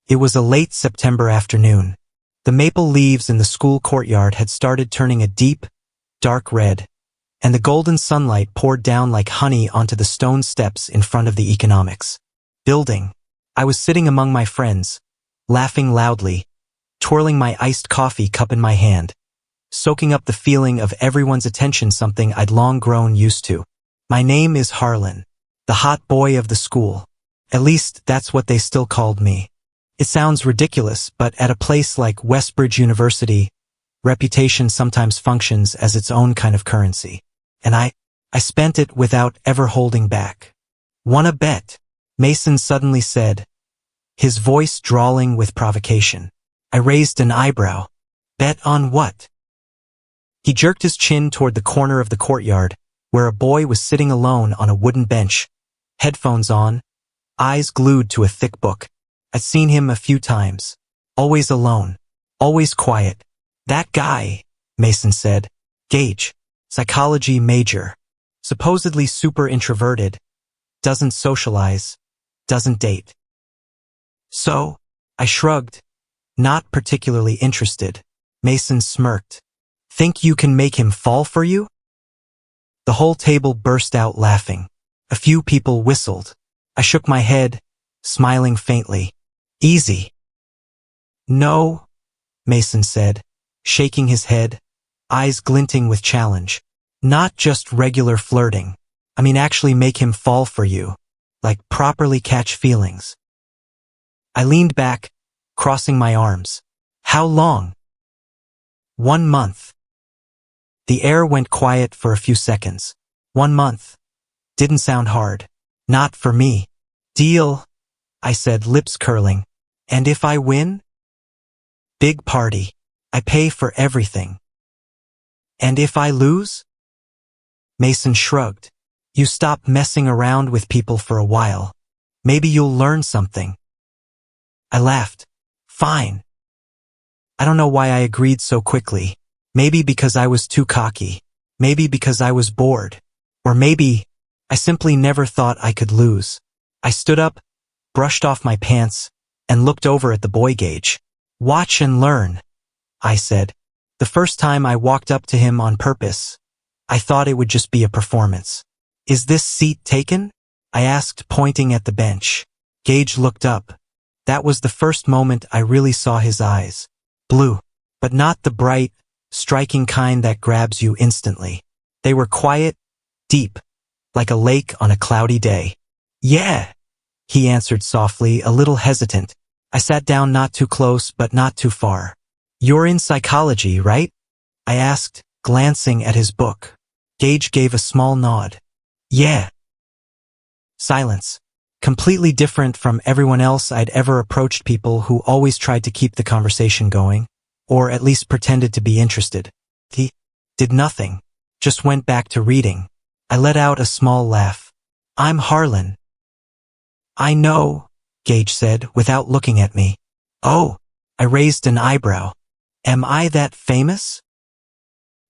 It was a late September afternoon. The maple leaves in the school courtyard had started turning a deep, dark red, and the golden sunlight poured down like honey onto the stone steps in front of the economics building. I was sitting among my friends, laughing loudly, twirling my iced coffee cup in my hand, soaking up the feeling of everyone's attention, something I'd long grown used to. My name is Harlan, the hot boy of the school. At least that's what they still called me. It sounds ridiculous, but at a place like Westbridge University, reputation sometimes functions as its own kind of currency. And I spent it without ever holding back. "Wanna bet?" Mason suddenly said, his voice drawling with provocation. I raised an eyebrow. Bet on what? He jerked his chin toward the corner of the courtyard, where a boy was sitting alone on a wooden bench, headphones on, eyes glued to a thick book. I'd seen him a few times. Always alone. Always quiet. "That guy," Mason said. "Gage. Psychology major. Supposedly super introverted. Doesn't socialize. Doesn't date." "So?" I shrugged. Not particularly interested. Mason smirked. "Think you can make him fall for you?" The whole table burst out laughing. A few people whistled. I shook my head, smiling faintly. "Easy." "No," Mason said, shaking his head, eyes glinting with challenge. "Not just regular flirting. I mean actually make him fall for you. Like properly catch feelings." I leaned back, crossing my arms. "How long?" "1 month." The air went quiet for a few seconds. 1 month. Didn't sound hard. Not for me. "Deal," I said, lips curling. "And if I win?" "Big party. I pay for everything." "And if I lose?" Mason shrugged. "You stop messing around with people for a while. Maybe you'll learn something." I laughed. "Fine." I don't know why I agreed so quickly. Maybe because I was too cocky. Maybe because I was bored. Or maybe I simply never thought I could lose. I stood up, brushed off my pants, and looked over at the boy. "Gage. Watch and learn," I said. The first time I walked up to him on purpose, I thought it would just be a performance. "Is this seat taken?" I asked, pointing at the bench. Gage looked up. That was the first moment I really saw his eyes. Blue. But not the bright, striking kind that grabs you instantly. They were quiet, deep, like a lake on a cloudy day. "Yeah," he answered softly, a little hesitant. I sat down, not too close but not too far. "You're in psychology, right?" I asked, glancing at his book. Gage gave a small nod. "Yeah." Silence. Completely different from everyone else I'd ever approached, people who always tried to keep the conversation going, or at least pretended to be interested. He did nothing, just went back to reading. I let out a small laugh. "I'm Harlan." "I know," Gage said, without looking at me. "Oh," I raised an eyebrow. "Am I that famous?"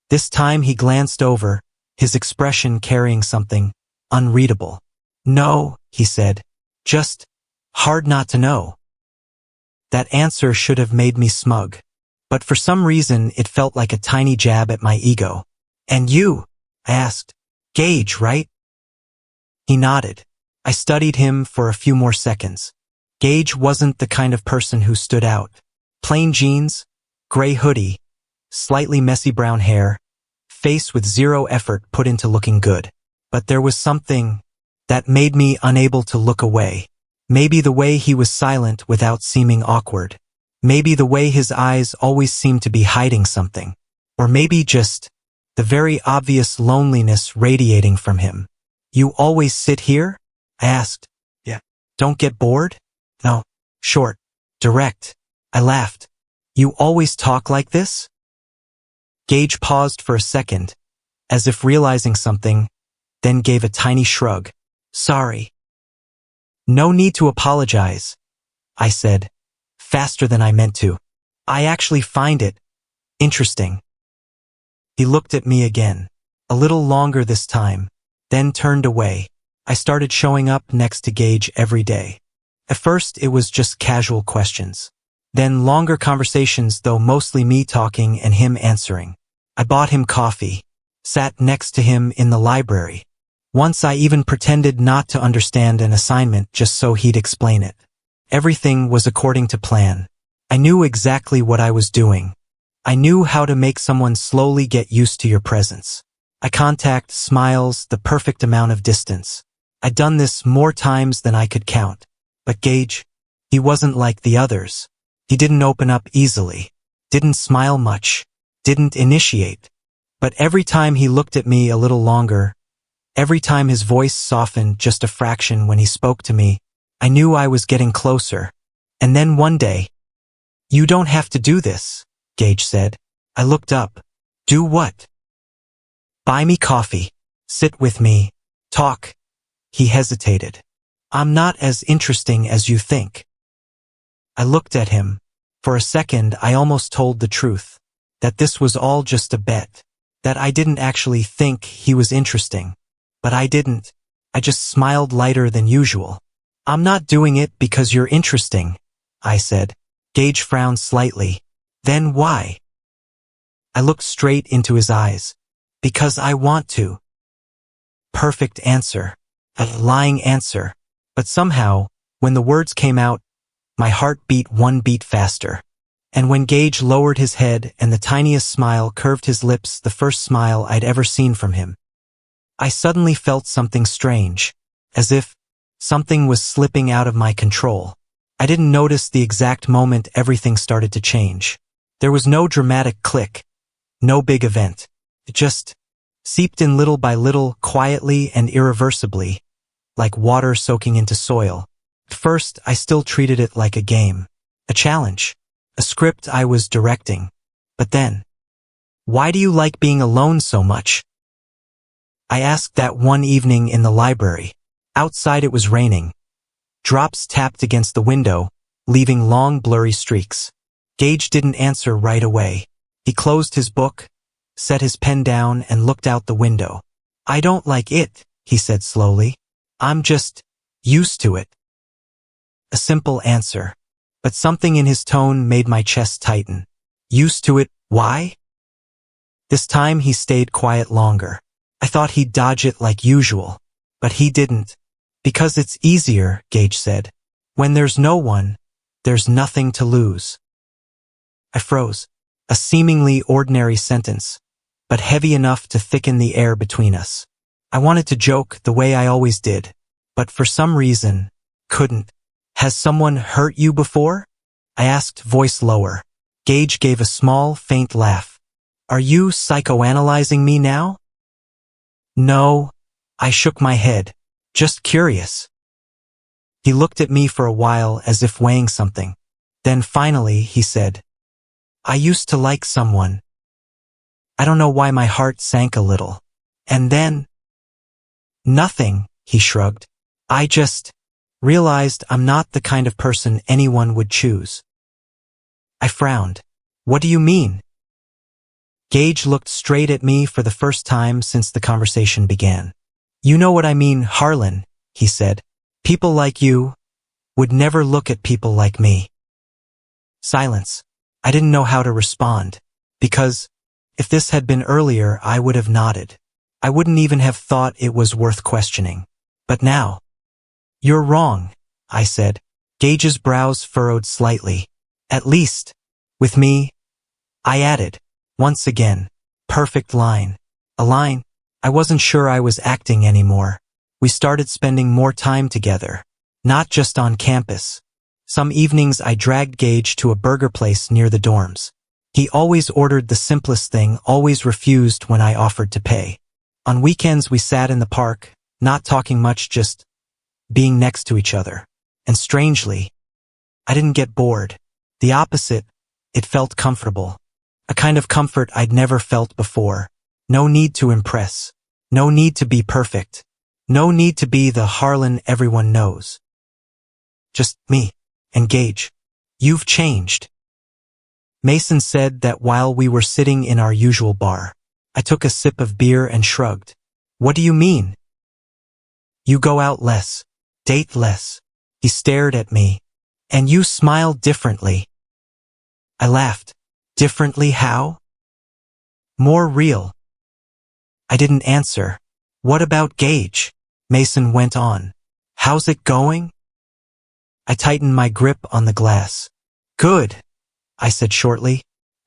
This time he glanced over, his expression carrying something unreadable. "No," he said. "Just hard not to know." That answer should have made me smug. But for some reason it felt like a tiny jab at my ego. "And you?" I asked. "Gage, right?" He nodded. I studied him for a few more seconds. Gage wasn't the kind of person who stood out. Plain jeans, gray hoodie, slightly messy brown hair, face with zero effort put into looking good. But there was something that made me unable to look away. Maybe the way he was silent without seeming awkward. Maybe the way his eyes always seemed to be hiding something. Or maybe just the very obvious loneliness radiating from him. "You always sit here?" I asked. "Yeah." "Don't get bored?" "No." "Short. Direct." I laughed. "You always talk like this?" Gage paused for a second, as if realizing something, then gave a tiny shrug. "Sorry." "No need to apologize," I said, faster than I meant to. "I actually find it interesting." He looked at me again, a little longer this time, then turned away. I started showing up next to Gage every day. At first, it was just casual questions. Then longer conversations, though mostly me talking and him answering. I bought him coffee, sat next to him in the library. Once I even pretended not to understand an assignment just so he'd explain it. Everything was according to plan. I knew exactly what I was doing. I knew how to make someone slowly get used to your presence. Eye contact, smiles, the perfect amount of distance. I'd done this more times than I could count. But Gage, he wasn't like the others. He didn't open up easily, didn't smile much, didn't initiate. But every time he looked at me a little longer, every time his voice softened just a fraction when he spoke to me, I knew I was getting closer. And then one day, "You don't have to do this," Gage said. I looked up. "Do what?" "Buy me coffee. Sit with me. Talk." He hesitated. "I'm not as interesting as you think." I looked at him. For a second, I almost told the truth. That this was all just a bet. That I didn't actually think he was interesting. But I didn't. I just smiled lighter than usual. "I'm not doing it because you're interesting," I said. Gage frowned slightly. "Then why?" I looked straight into his eyes. "Because I want to." Perfect answer. A lying answer. But somehow, when the words came out, my heart beat one beat faster. And when Gage lowered his head and the tiniest smile curved his lips, the first smile I'd ever seen from him, I suddenly felt something strange, as if something was slipping out of my control. I didn't notice the exact moment everything started to change. There was no dramatic click, no big event. It just seeped in little by little, quietly and irreversibly, like water soaking into soil. At first, I still treated it like a game, a challenge, a script I was directing. But then, "Why do you like being alone so much?" I asked that one evening in the library. Outside it was raining. Drops tapped against the window, leaving long blurry streaks. Gage didn't answer right away. He closed his book, set his pen down and looked out the window. "I don't like it," he said slowly. "I'm just used to it." A simple answer, but something in his tone made my chest tighten. Used to it, why? This time he stayed quiet longer. I thought he'd dodge it like usual, but he didn't. "Because it's easier," Gage said. "When there's no one, there's nothing to lose." I froze. A seemingly ordinary sentence, but heavy enough to thicken the air between us. I wanted to joke the way I always did, but for some reason, couldn't. "Has someone hurt you before?" I asked, voice lower. Gage gave a small, faint laugh. "Are you psychoanalyzing me now?" "No." I shook my head. "Just curious." He looked at me for a while as if weighing something. Then finally he said, "I used to like someone." I don't know why my heart sank a little. "And then?" "Nothing," he shrugged. "I just realized I'm not the kind of person anyone would choose." I frowned. "What do you mean?" Gage looked straight at me for the first time since the conversation began. "You know what I mean, Harlan," he said. "People like you would never look at people like me." Silence. I didn't know how to respond, because if this had been earlier, I would have nodded. I wouldn't even have thought it was worth questioning. But now, "You're wrong," I said. Gage's brows furrowed slightly. "At least, with me," I added. Once again, perfect line. A line. I wasn't sure I was acting anymore. We started spending more time together. Not just on campus. Some evenings I dragged Gage to a burger place near the dorms. He always ordered the simplest thing, always refused when I offered to pay. On weekends we sat in the park, not talking much, just being next to each other. And strangely, I didn't get bored. The opposite, it felt comfortable. A kind of comfort I'd never felt before. No need to impress. No need to be perfect. No need to be the Harlan everyone knows. Just me and Gage. "You've changed," Mason said that while we were sitting in our usual bar. I took a sip of beer and shrugged. "What do you mean?" "You go out less. Date less." He stared at me. And you smiled differently. I laughed. Differently how? More real. I didn't answer. What about Gage? Mason went on. How's it going? I tightened my grip on the glass. Good, I said shortly.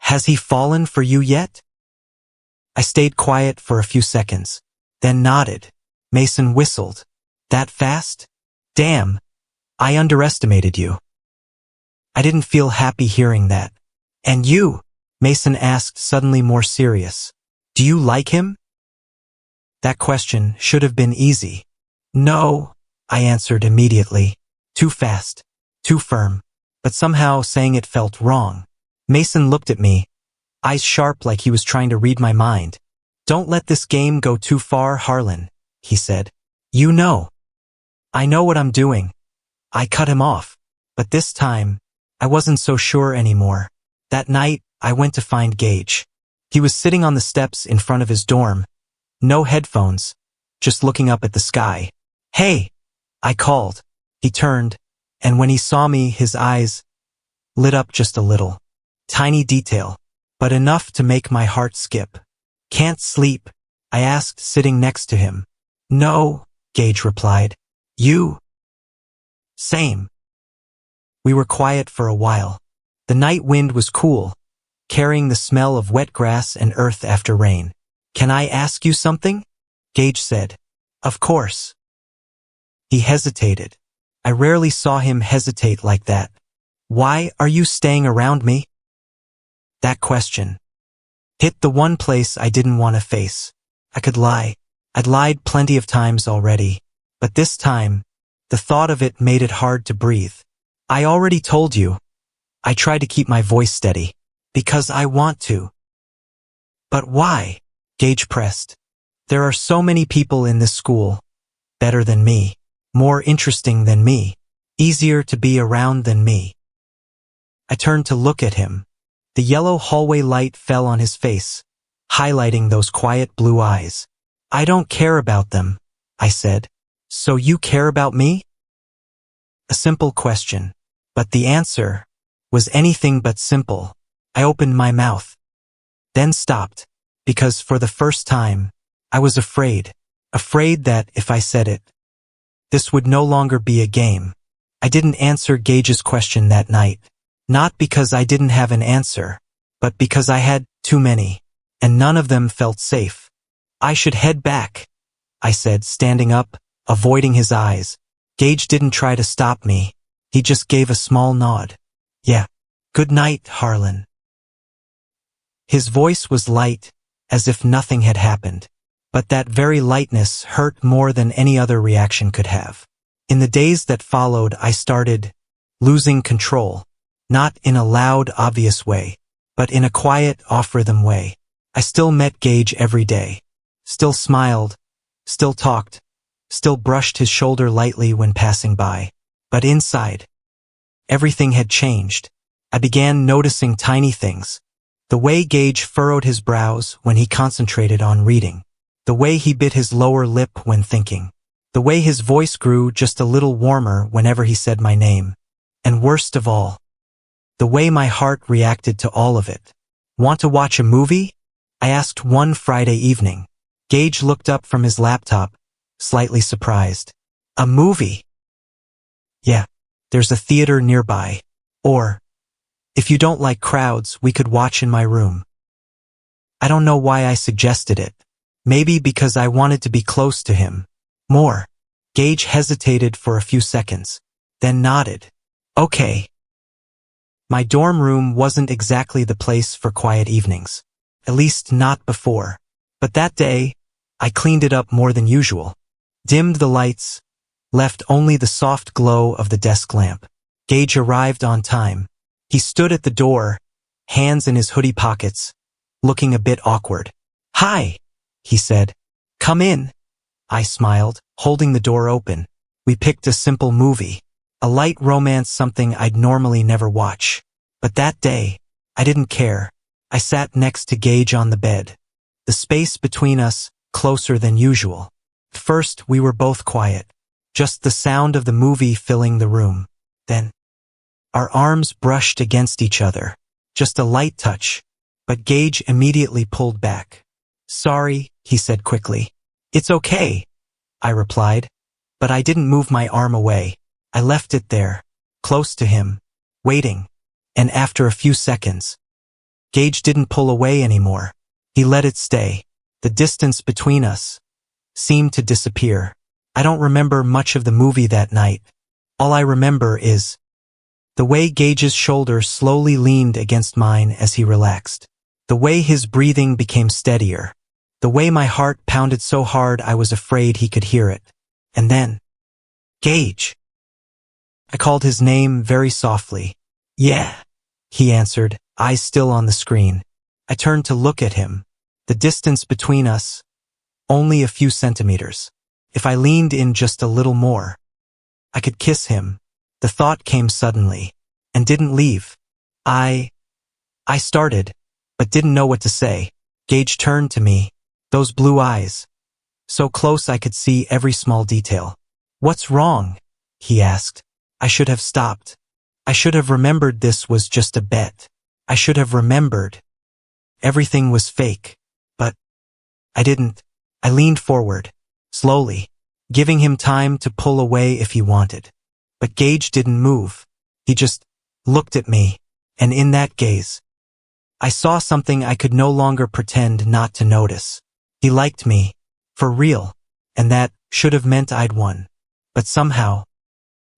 Has he fallen for you yet? I stayed quiet for a few seconds, then nodded. Mason whistled. That fast? Damn, I underestimated you. I didn't feel happy hearing that. And you? Mason asked, suddenly more serious. Do you like him? That question should have been easy. No, I answered immediately. Too fast, too firm, but somehow saying it felt wrong. Mason looked at me, eyes sharp like he was trying to read my mind. Don't let this game go too far, Harlan, he said. You know. I know what I'm doing. I cut him off. But this time, I wasn't so sure anymore. That night, I went to find Gage. He was sitting on the steps in front of his dorm. No headphones, just looking up at the sky. Hey, I called. He turned, and when he saw me, his eyes lit up just a little. Tiny detail, but enough to make my heart skip. Can't sleep? I asked, sitting next to him. No, Gage replied. You? Same. We were quiet for a while. The night wind was cool, carrying the smell of wet grass and earth after rain. Can I ask you something? Gage said. Of course. He hesitated. I rarely saw him hesitate like that. Why are you staying around me? That question hit the one place I didn't want to face. I could lie. I'd lied plenty of times already, but this time, the thought of it made it hard to breathe. I already told you. I tried to keep my voice steady. Because I want to. But why? Gage pressed. There are so many people in this school. Better than me. More interesting than me. Easier to be around than me. I turned to look at him. The yellow hallway light fell on his face, highlighting those quiet blue eyes. I don't care about them, I said. So you care about me? A simple question, but the answer was anything but simple. I opened my mouth, then stopped, because for the first time, I was afraid that if I said it, this would no longer be a game. I didn't answer Gage's question that night, not because I didn't have an answer, but because I had too many, and none of them felt safe. I should head back, I said, standing up, avoiding his eyes. Gage didn't try to stop me. He just gave a small nod. Yeah. Good night, Harlan. His voice was light, as if nothing had happened. But that very lightness hurt more than any other reaction could have. In the days that followed, I started losing control. Not in a loud, obvious way, but in a quiet, off-rhythm way. I still met Gage every day. Still smiled. Still talked. Still brushed his shoulder lightly when passing by. But inside, everything had changed. I began noticing tiny things. The way Gage furrowed his brows when he concentrated on reading. The way he bit his lower lip when thinking. The way his voice grew just a little warmer whenever he said my name. And worst of all, the way my heart reacted to all of it. Want to watch a movie? I asked one Friday evening. Gage looked up from his laptop, slightly surprised. A movie? Yeah, there's a theater nearby. Or, if you don't like crowds, we could watch in my room. I don't know why I suggested it. Maybe because I wanted to be close to him. More. Gage hesitated for a few seconds, then nodded. Okay. My dorm room wasn't exactly the place for quiet evenings. At least not before. But that day, I cleaned it up more than usual. Dimmed the lights, left only the soft glow of the desk lamp. Gage arrived on time. He stood at the door, hands in his hoodie pockets, looking a bit awkward. Hi, he said. Come in. I smiled, holding the door open. We picked a simple movie. A light romance, something I'd normally never watch. But that day, I didn't care. I sat next to Gage on the bed. The space between us, closer than usual. First, we were both quiet. just the sound of the movie filling the room. Then, our arms brushed against each other, just a light touch, but Gage immediately pulled back. "Sorry," he said quickly. "It's okay," I replied, but I didn't move my arm away. I left it there, close to him, waiting, and after a few seconds, Gage didn't pull away anymore. He let it stay. The distance between us seemed to disappear. I don't remember much of the movie that night. All I remember is the way Gage's shoulder slowly leaned against mine as he relaxed. The way his breathing became steadier. The way my heart pounded so hard I was afraid he could hear it. And then, "Gage." I called his name very softly. "Yeah," he answered, eyes still on the screen. I turned to look at him. The distance between us, only a few centimeters. If I leaned in just a little more, I could kiss him. The thought came suddenly, and didn't leave. I started, but didn't know what to say. Gage turned to me, those blue eyes, so close I could see every small detail. "What's wrong?" he asked. I should have stopped. I should have remembered this was just a bet. I should have remembered everything was fake. But I didn't. I leaned forward, slowly, giving him time to pull away if he wanted. But Gage didn't move. He just looked at me, and in that gaze, I saw something I could no longer pretend not to notice. He liked me, for real, and that should have meant I'd won. But somehow,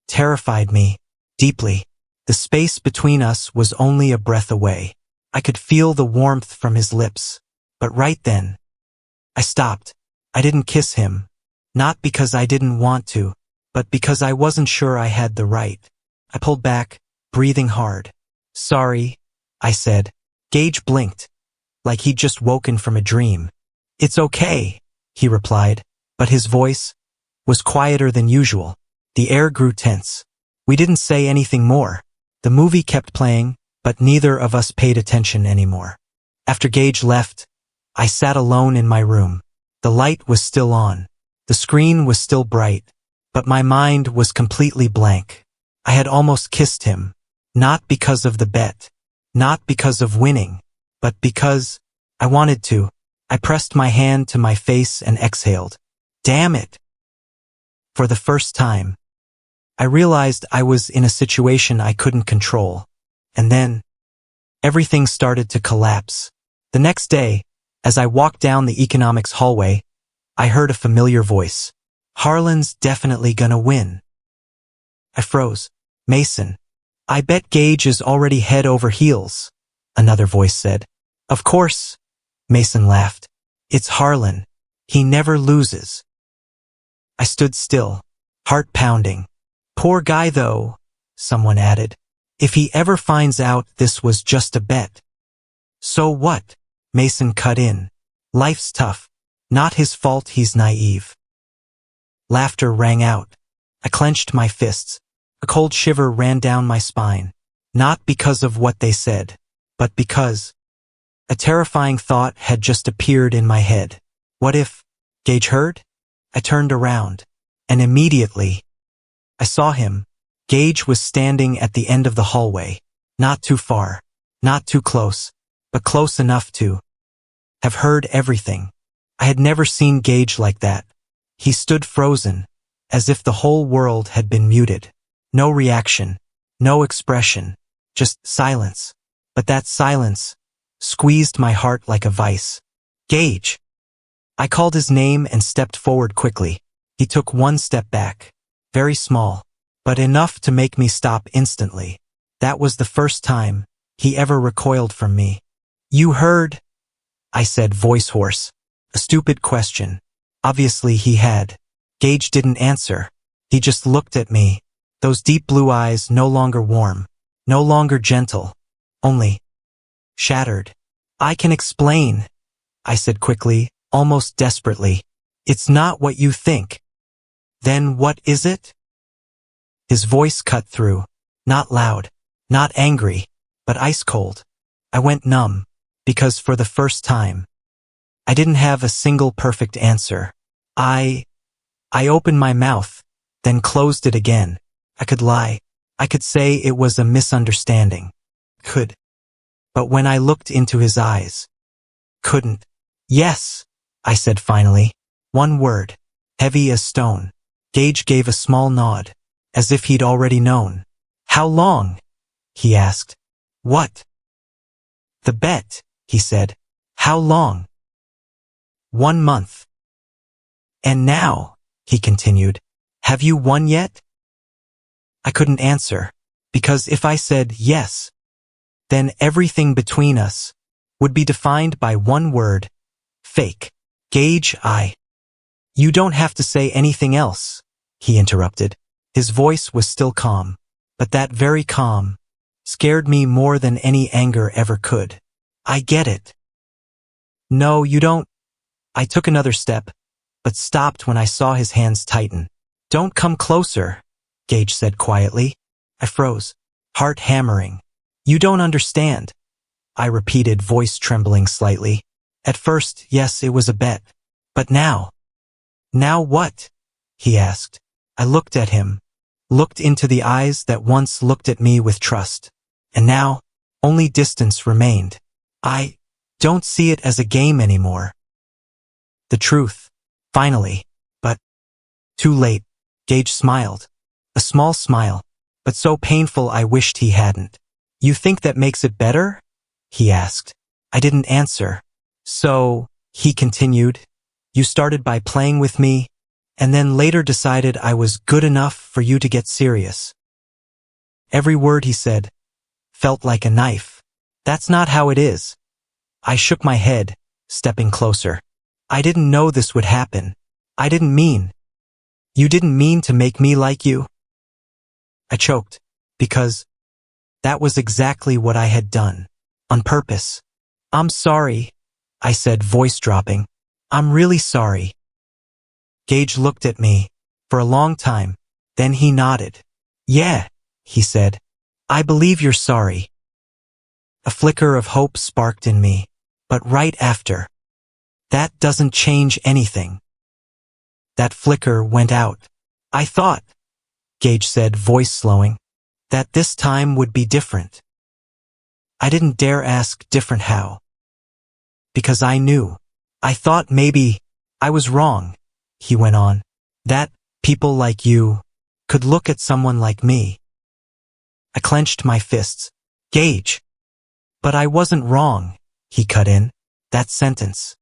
terrified me, deeply. The space between us was only a breath away. I could feel the warmth from his lips. But right then, I stopped. I didn't kiss him. Not because I didn't want to, but because I wasn't sure I had the right. I pulled back, breathing hard. "Sorry," I said. Gage blinked, like he'd just woken from a dream. "It's okay," he replied, but his voice was quieter than usual. The air grew tense. We didn't say anything more. The movie kept playing, but neither of us paid attention anymore. After Gage left, I sat alone in my room. The light was still on. The screen was still bright, but my mind was completely blank. I had almost kissed him, not because of the bet, not because of winning, but because I wanted to. I pressed my hand to my face and exhaled. Damn it! For the first time, I realized I was in a situation I couldn't control. And then, everything started to collapse. The next day, as I walked down the economics hallway, I heard a familiar voice. "Harlan's definitely gonna win." I froze. "Mason, I bet Gage is already head over heels," another voice said. "Of course," Mason laughed. "It's Harlan. He never loses." I stood still, heart pounding. "Poor guy though," someone added. "If he ever finds out this was just a bet." "So what?" Mason cut in. "Life's tough. Not his fault he's naive." Laughter rang out. I clenched my fists. A cold shiver ran down my spine. Not because of what they said, but because a terrifying thought had just appeared in my head. What if Gage heard? I turned around, and immediately I saw him. Gage was standing at the end of the hallway, not too far, not too close, but close enough to have heard everything. I had never seen Gage like that. He stood frozen, as if the whole world had been muted. No reaction, no expression, just silence. But that silence squeezed my heart like a vice. "Gage!" I called his name and stepped forward quickly. He took one step back, very small, but enough to make me stop instantly. That was the first time he ever recoiled from me. "You heard?" I said, voice hoarse. A stupid question. Obviously he had. Gage didn't answer. He just looked at me. Those deep blue eyes no longer warm, no longer gentle, only shattered. "I can explain," I said quickly, almost desperately. "It's not what you think." "Then what is it?" His voice cut through. Not loud, not angry, but ice cold. I went numb, because for the first time, I didn't have a single perfect answer. I opened my mouth, then closed it again. I could lie. I could say it was a misunderstanding. Could. But when I looked into his eyes, couldn't. Yes, I said finally. One word, heavy as stone. Gage gave a small nod, as if he'd already known. How long? He asked. What? The bet, he said. How long? 1 month. And now, he continued, have you won yet? I couldn't answer, because if I said yes, then everything between us would be defined by one word, fake. Gage, You don't have to say anything else, he interrupted. His voice was still calm, but that very calm scared me more than any anger ever could. I get it. No, you don't. I took another step, but stopped when I saw his hands tighten. Don't come closer, Gage said quietly. I froze, heart hammering. You don't understand, I repeated, voice trembling slightly. At first, yes, it was a bet. But now? Now what? He asked. I looked at him, looked into the eyes that once looked at me with trust. And now, only distance remained. I don't see it as a game anymore. The truth, finally, but too late. Gage smiled. A small smile, but so painful I wished he hadn't. You think that makes it better? He asked. I didn't answer. So, he continued, you started by playing with me, and then later decided I was good enough for you to get serious. Every word he said felt like a knife. That's not how it is. I shook my head, stepping closer. I didn't know this would happen. I didn't mean. You didn't mean to make me like you? I choked, because that was exactly what I had done. On purpose. I'm sorry, I said, voice dropping. I'm really sorry. Gage looked at me for a long time, then he nodded. Yeah, he said. I believe you're sorry. A flicker of hope sparked in me, but right after. That doesn't change anything. That flicker went out. I thought, Gage said, voice slowing, that this time would be different. I didn't dare ask different how. Because I knew. I thought maybe I was wrong, he went on. That people like you could look at someone like me. I clenched my fists. Gage. But I wasn't wrong, he cut in. That sentence.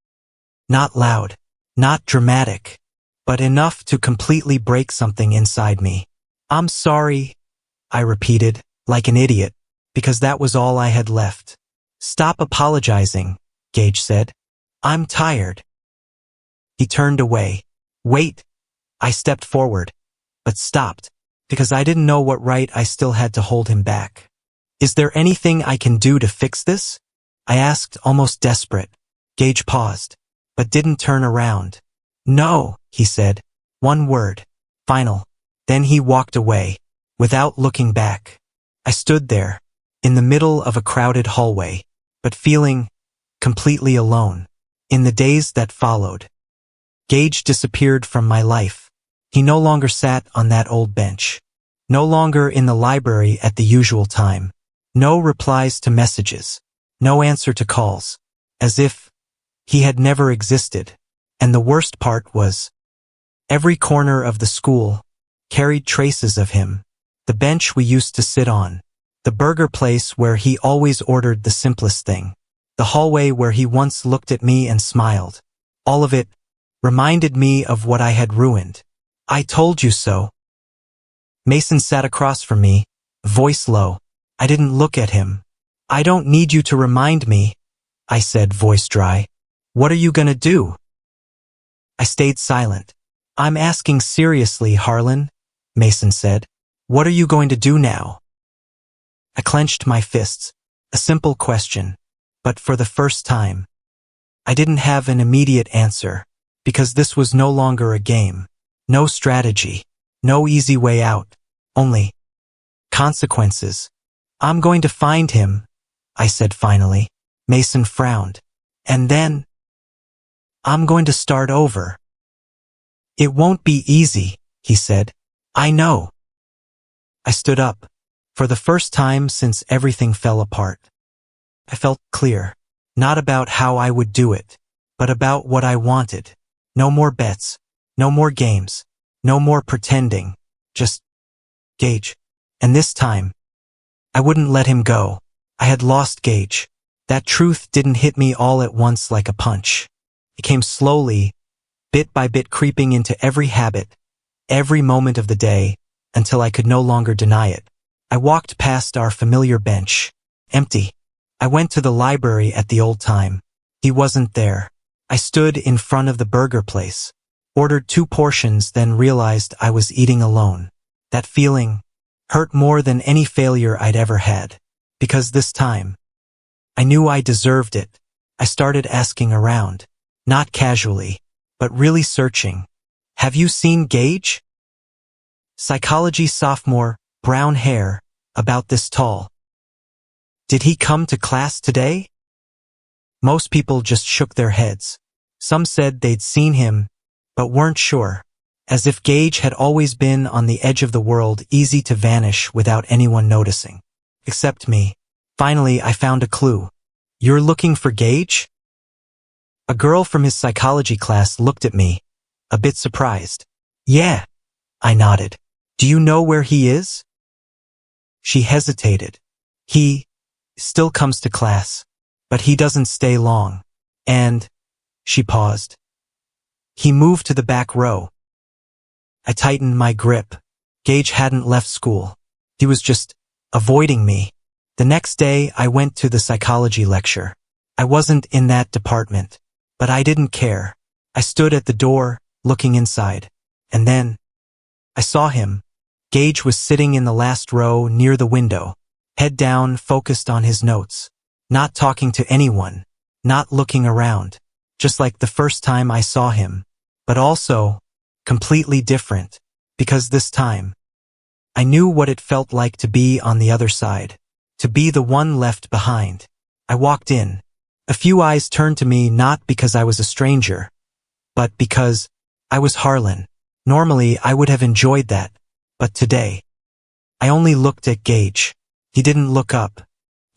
Not loud, not dramatic, but enough to completely break something inside me. I'm sorry, I repeated, like an idiot, because that was all I had left. Stop apologizing, Gage said. I'm tired. He turned away. Wait. I stepped forward, but stopped, because I didn't know what right I still had to hold him back. Is there anything I can do to fix this? I asked, almost desperate. Gage paused, but didn't turn around. No, he said. One word. Final. Then he walked away, without looking back. I stood there, in the middle of a crowded hallway, but feeling completely alone. In the days that followed, Gage disappeared from my life. He no longer sat on that old bench. No longer in the library at the usual time. No replies to messages. No answer to calls. As if he had never existed. And the worst part was, every corner of the school carried traces of him. The bench we used to sit on. The burger place where he always ordered the simplest thing. The hallway where he once looked at me and smiled. All of it reminded me of what I had ruined. I told you so. Mason sat across from me, voice low. I didn't look at him. I don't need you to remind me, I said, voice dry. What are you gonna do? I stayed silent. I'm asking seriously, Harlan, Mason said. What are you going to do now? I clenched my fists. A simple question. But for the first time, I didn't have an immediate answer, because this was no longer a game. No strategy. No easy way out. Only consequences. I'm going to find him, I said finally. Mason frowned. And then, I'm going to start over. It won't be easy, he said. I know. I stood up. For the first time since everything fell apart. I felt clear. Not about how I would do it, but about what I wanted. No more bets. No more games. No more pretending. Just Gage. And this time, I wouldn't let him go. I had lost Gage. That truth didn't hit me all at once like a punch. It came slowly, bit by bit, creeping into every habit, every moment of the day, until I could no longer deny it. I walked past our familiar bench. Empty. I went to the library at the old time. He wasn't there. I stood in front of the burger place, ordered 2 portions, then realized I was eating alone. That feeling hurt more than any failure I'd ever had. Because this time, I knew I deserved it. I started asking around. Not casually, but really searching. Have you seen Gage? Psychology sophomore, brown hair, about this tall. Did he come to class today? Most people just shook their heads. Some said they'd seen him, but weren't sure. As if Gage had always been on the edge of the world, easy to vanish without anyone noticing. Except me. Finally, I found a clue. You're looking for Gage? A girl from his psychology class looked at me, a bit surprised. Yeah, I nodded. Do you know where he is? She hesitated. He still comes to class, but he doesn't stay long. And she paused. He moved to the back row. I tightened my grip. Gage hadn't left school. He was just avoiding me. The next day, I went to the psychology lecture. I wasn't in that department, but I didn't care. I stood at the door, looking inside. And then, I saw him. Gage was sitting in the last row near the window, head down, focused on his notes. Not talking to anyone, not looking around. Just like the first time I saw him. But also, completely different, because this time, I knew what it felt like to be on the other side, to be the one left behind. I walked in. A few eyes turned to me, not because I was a stranger, but because I was Harlan. Normally, I would have enjoyed that, but today, I only looked at Gage. He didn't look up,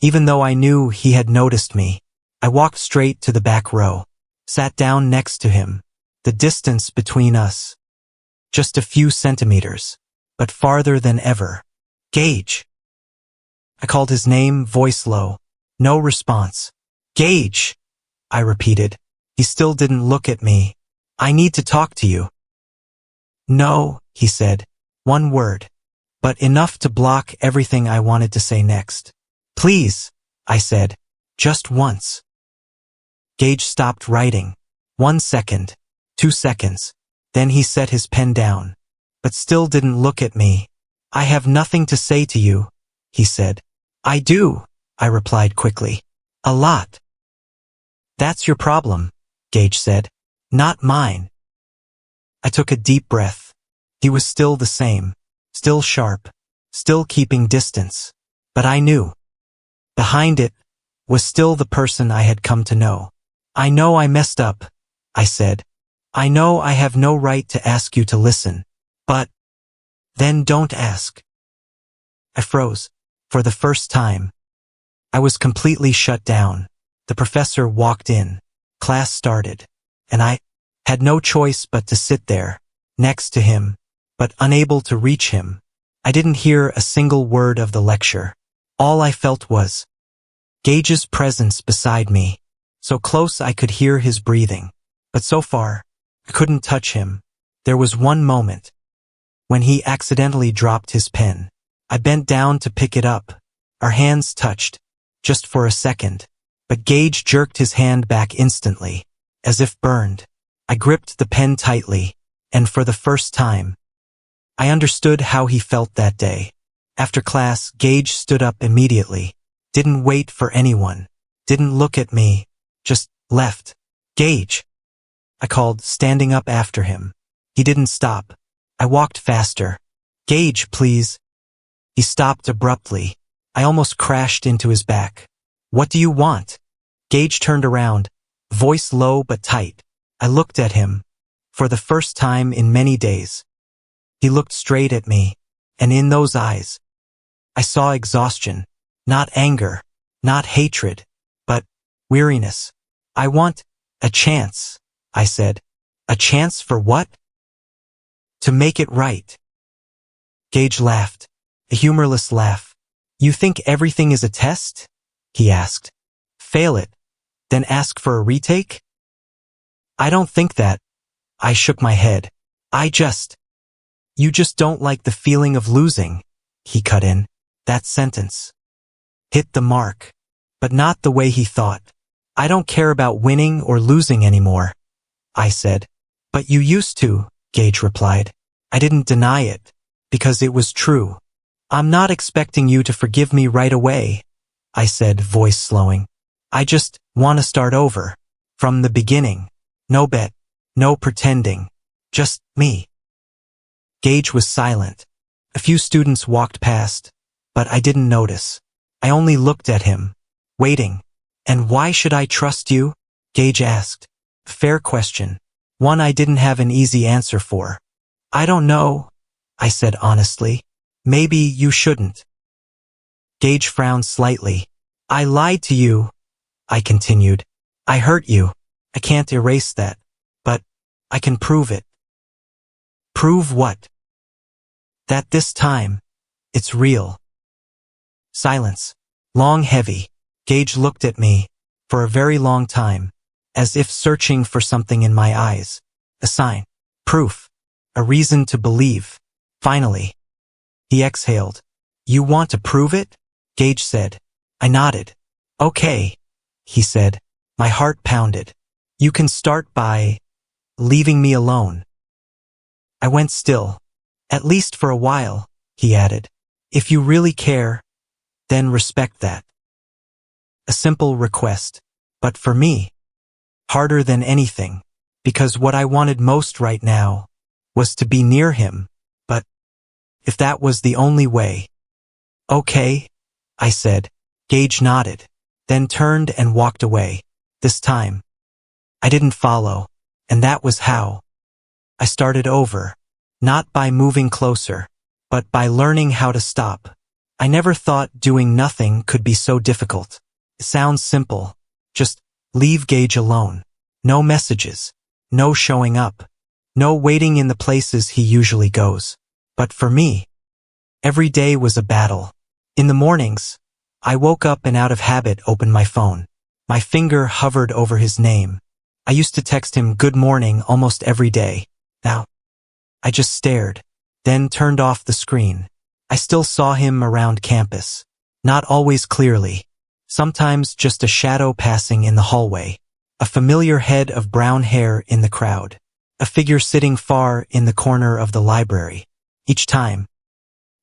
even though I knew he had noticed me. I walked straight to the back row, sat down next to him. The distance between us, just a few centimeters, but farther than ever. Gage. I called his name, voice low. No response. Gage, I repeated. He still didn't look at me. I need to talk to you. No, he said. One word, but enough to block everything I wanted to say next. Please, I said. Just once. Gage stopped writing. 1 second. 2 seconds. Then he set his pen down, but still didn't look at me. I have nothing to say to you, he said. I do, I replied quickly. A lot. That's your problem, Gage said. Not mine. I took a deep breath. He was still the same, still sharp, still keeping distance. But I knew. Behind it was still the person I had come to know. I know I messed up, I said. I know I have no right to ask you to listen, but then don't ask. I froze. For the first time, I was completely shut down. The professor walked in. Class started, and I had no choice but to sit there, next to him, but unable to reach him. I didn't hear a single word of the lecture. All I felt was Gage's presence beside me, so close I could hear his breathing, but so far, I couldn't touch him. There was one moment when he accidentally dropped his pen. I bent down to pick it up. Our hands touched, just for a second, but Gage jerked his hand back instantly, as if burned. I gripped the pen tightly, and for the first time, I understood how he felt that day. After class, Gage stood up immediately, didn't wait for anyone, didn't look at me, just left. Gage, I called, standing up after him. He didn't stop. I walked faster. Gage, please. He stopped abruptly. I almost crashed into his back. What do you want? Gage turned around, voice low but tight. I looked at him, for the first time in many days. He looked straight at me, and in those eyes, I saw exhaustion, not anger, not hatred, but weariness. I want a chance, I said. A chance for what? To make it right. Gage laughed, a humorless laugh. You think everything is a test? He asked. Fail it, then ask for a retake? I don't think that. I shook my head. You just don't like the feeling of losing, he cut in. That sentence hit the mark, but not the way he thought. I don't care about winning or losing anymore, I said. But you used to, Gage replied. I didn't deny it, because it was true. I'm not expecting you to forgive me right away, I said, voice slowing. I just want to start over, from the beginning. No bet, no pretending, just me. Gage was silent. A few students walked past, but I didn't notice. I only looked at him, waiting. And why should I trust you? Gage asked. Fair question. One I didn't have an easy answer for. I don't know, I said honestly. Maybe you shouldn't. Gage frowned slightly. I lied to you, I continued. I hurt you. I can't erase that. But I can prove it. Prove what? That this time, it's real. Silence. Long, heavy. Gage looked at me, for a very long time, as if searching for something in my eyes. A sign. Proof. A reason to believe. Finally, he exhaled. You want to prove it? Gage said. I nodded. Okay, he said. My heart pounded. You can start by leaving me alone. I went still. At least for a while, he added. If you really care, then respect that. A simple request, but for me, harder than anything, because what I wanted most right now was to be near him, but if that was the only way. Okay, I said. Gage nodded, then turned and walked away. This time, I didn't follow, and that was how. I started over, not by moving closer, but by learning how to stop. I never thought doing nothing could be so difficult. It sounds simple. Just leave Gage alone. No messages. No showing up. No waiting in the places he usually goes. But for me, every day was a battle. In the mornings, I woke up and out of habit opened my phone. My finger hovered over his name. I used to text him good morning almost every day. Now, I just stared, then turned off the screen. I still saw him around campus. Not always clearly. Sometimes just a shadow passing in the hallway. A familiar head of brown hair in the crowd. A figure sitting far in the corner of the library. Each time,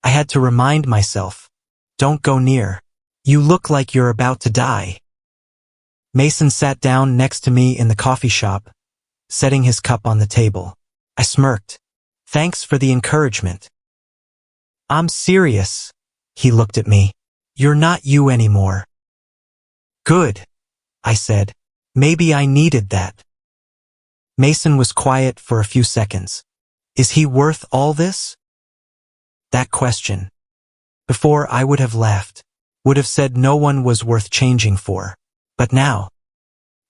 I had to remind myself, don't go near. You look like you're about to die. Mason sat down next to me in the coffee shop, setting his cup on the table. I smirked. Thanks for the encouragement. I'm serious. He looked at me. You're not you anymore. Good, I said. Maybe I needed that. Mason was quiet for a few seconds. Is he worth all this? That question. Before I would have laughed, would have said no one was worth changing for. But now.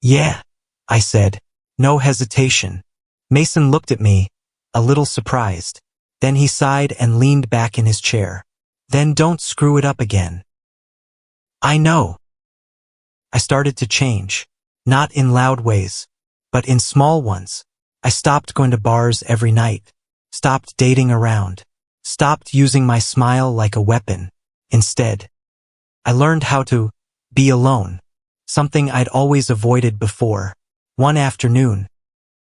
Yeah, I said. No hesitation. Mason looked at me, a little surprised. Then he sighed and leaned back in his chair. Then don't screw it up again. I know. I started to change. Not in loud ways, but in small ones. I stopped going to bars every night. Stopped dating around. Stopped using my smile like a weapon. Instead, I learned how to be alone. Something I'd always avoided before. One afternoon,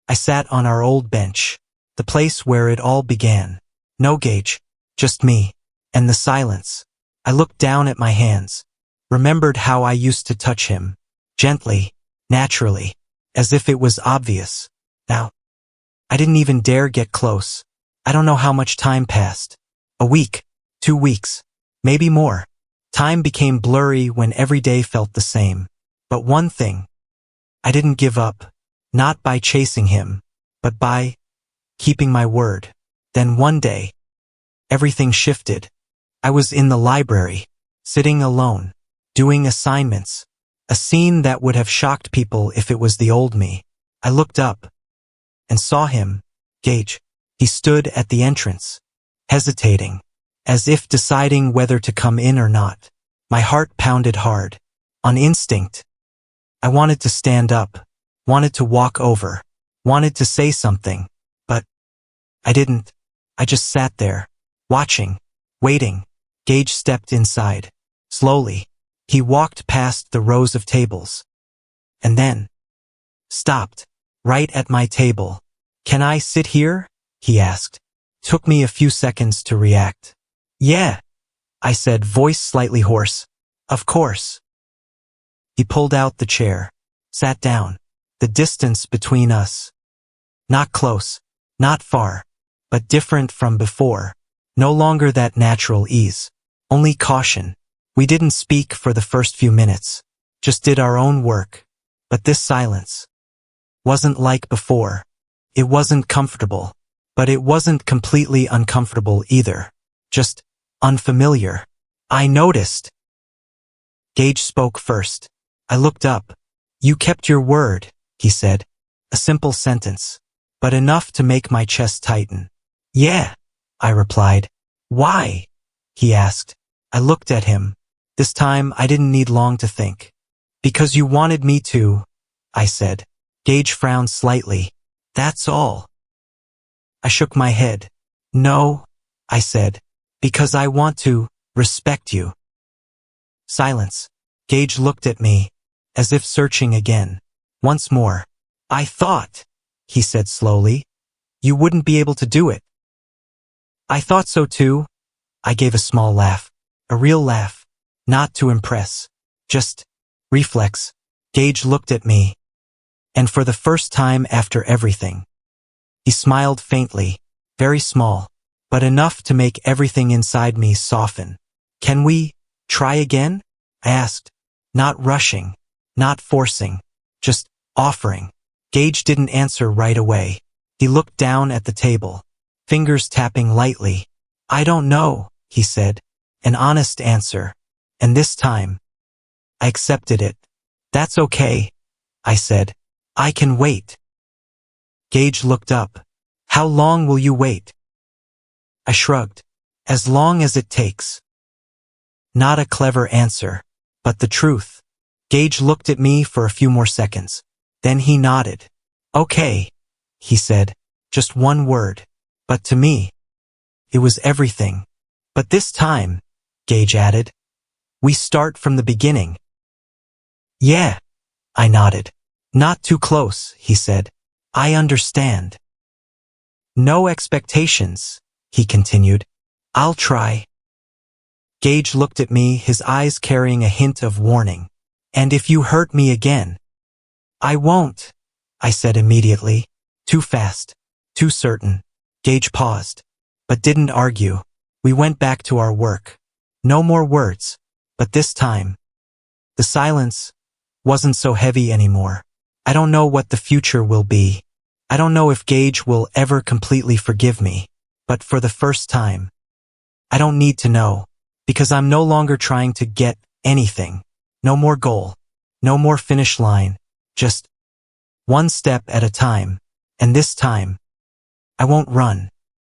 I sat on our old bench, the place where it all began. No Gage, just me, and the silence. I looked down at my hands, remembered how I used to touch him, gently, naturally, as if it was obvious. Now, I didn't even dare get close. I don't know how much time passed. A week, 2 weeks, maybe more. Time became blurry when every day felt the same. But one thing, I didn't give up, not by chasing him, but by keeping my word. Then one day, everything shifted. I was in the library, sitting alone, doing assignments, a scene that would have shocked people if it was the old me. I looked up and saw him, Gage. He stood at the entrance, hesitating, as if deciding whether to come in or not. My heart pounded hard. On instinct, I wanted to stand up, wanted to walk over, wanted to say something, but I didn't. I just sat there, watching, waiting. Gage stepped inside. Slowly, he walked past the rows of tables. And then stopped, right at my table. "Can I sit here?" he asked. Took me a few seconds to react. "Yeah," I said, voice slightly hoarse. "Of course." He pulled out the chair, sat down. The distance between us. Not close, not far, but different from before. No longer that natural ease. Only caution. We didn't speak for the first few minutes. Just did our own work. But this silence wasn't like before. It wasn't comfortable. But it wasn't completely uncomfortable either. Just unfamiliar. I noticed. Gage spoke first. I looked up. "You kept your word," he said. A simple sentence, but enough to make my chest tighten. "Yeah," I replied. "Why?" he asked. I looked at him. This time I didn't need long to think. "Because you wanted me to," I said. Gage frowned slightly. "That's all." I shook my head. "No," I said. "Because I want to respect you." Silence. Gage looked at me, as if searching again. Once more. "I thought," he said slowly, "you wouldn't be able to do it." "I thought so too." I gave a small laugh. A real laugh. Not to impress. Just reflex. Gage looked at me. And for the first time after everything, he smiled faintly, very small, but enough to make everything inside me soften. "Can we try again?" I asked. Not rushing, not forcing, just offering. Gage didn't answer right away. He looked down at the table, fingers tapping lightly. "I don't know," he said. An honest answer. And this time, I accepted it. "That's okay," I said. "I can wait." Gage looked up. "How long will you wait?" I shrugged. "As long as it takes." Not a clever answer, but the truth. Gage looked at me for a few more seconds. Then he nodded. "Okay," he said. Just one word. But to me, it was everything. "But this time," Gage added, "we start from the beginning." "Yeah," I nodded. "Not too close," he said. "I understand." "No expectations," he continued. "I'll try." Gage looked at me, his eyes carrying a hint of warning. "And if you hurt me again?" "I won't," I said immediately. Too fast, too certain. Gage paused, but didn't argue. We went back to our work. No more words, but this time, the silence wasn't so heavy anymore. I don't know what the future will be. I don't know if Gage will ever completely forgive me. But for the first time, I don't need to know, because I'm no longer trying to get anything. No more goal, no more finish line, just one step at a time. And this time, I won't run.